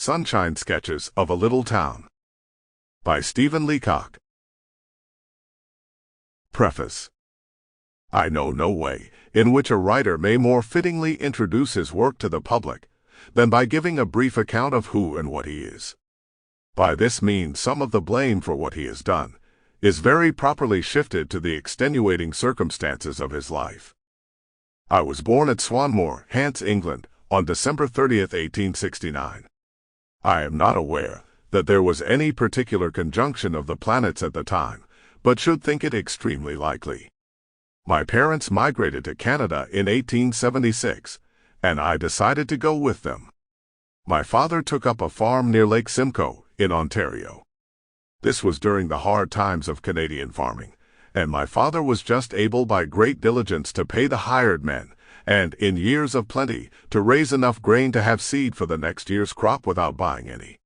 Sunshine Sketches of a Little Town by Stephen Leacock. Preface. I know no way in which a writer may more fittingly introduce his work to the public than by giving a brief account of who and what he is. By this means some of the blame for what he has done is very properly shifted to the extenuating circumstances of his life. I was born at Swanmore, Hants, England, on December 30th, 1869. I am not aware that there was any particular conjunction of the planets at the time, but should think it extremely likely. My parents migrated to Canada in 1876, and I decided to go with them. My father took up a farm near Lake Simcoe, in Ontario. This was during the hard times of Canadian farming, and my father was just able by great diligence to pay the hired men, and, in years of plenty, to raise enough grain to have seed for the next year's crop without buying any.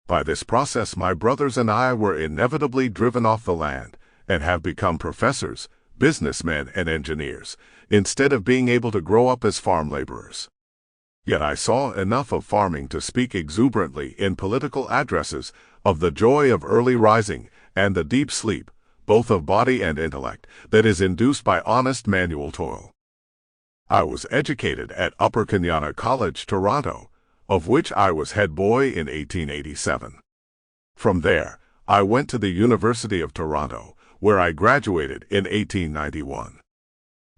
By this process my brothers and I were inevitably driven off the land, and have become professors, businessmen, and engineers, instead of being able to grow up as farm laborers. Yet I saw enough of farming to speak exuberantly in political addresses of the joy of early rising and the deep sleep, both of body and intellect, that is induced by honest manual toil. I was educated at Upper Kenyatta College, Toronto, of which I was head boy in 1887. From there, I went to the University of Toronto, where I graduated in 1891.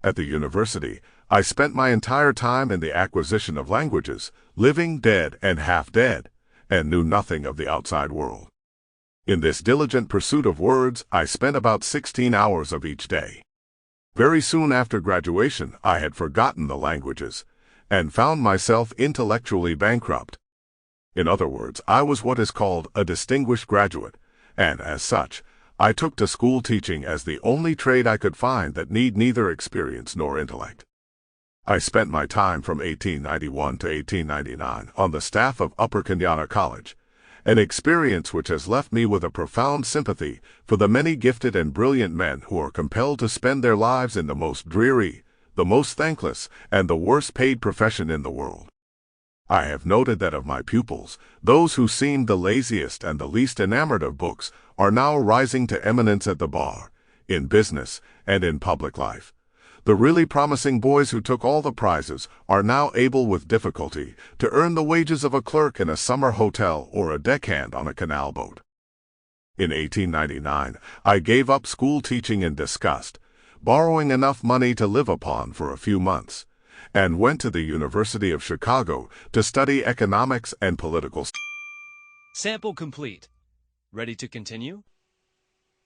At the university, I spent my entire time in the acquisition of languages, living, dead, and half dead, and knew nothing of the outside world. In this diligent pursuit of words, I spent about 16 hours of each day. Very soon after graduation, I had forgotten the languages, and found myself intellectually bankrupt. In other words, I was what is called a distinguished graduate, and as such, I took to school teaching as the only trade I could find that need neither experience nor intellect. I spent my time from 1891 to 1899 on the staff of Upper Kenyatta College, an experience which has left me with a profound sympathy for the many gifted and brilliant men who are compelled to spend their lives in the most dreary, the most thankless, and the worst paid profession in the world. I have noted that of my pupils, those who seemed the laziest and the least enamored of books are now rising to eminence at the bar, in business, and in public life. The really promising boys who took all the prizes are now able with difficulty to earn the wages of a clerk in a summer hotel or a deckhand on a canal boat. In 1899, I gave up school teaching in disgust, borrowing enough money to live upon for a few months, and went to the University of Chicago to study economics and political. Sample complete. Ready to continue?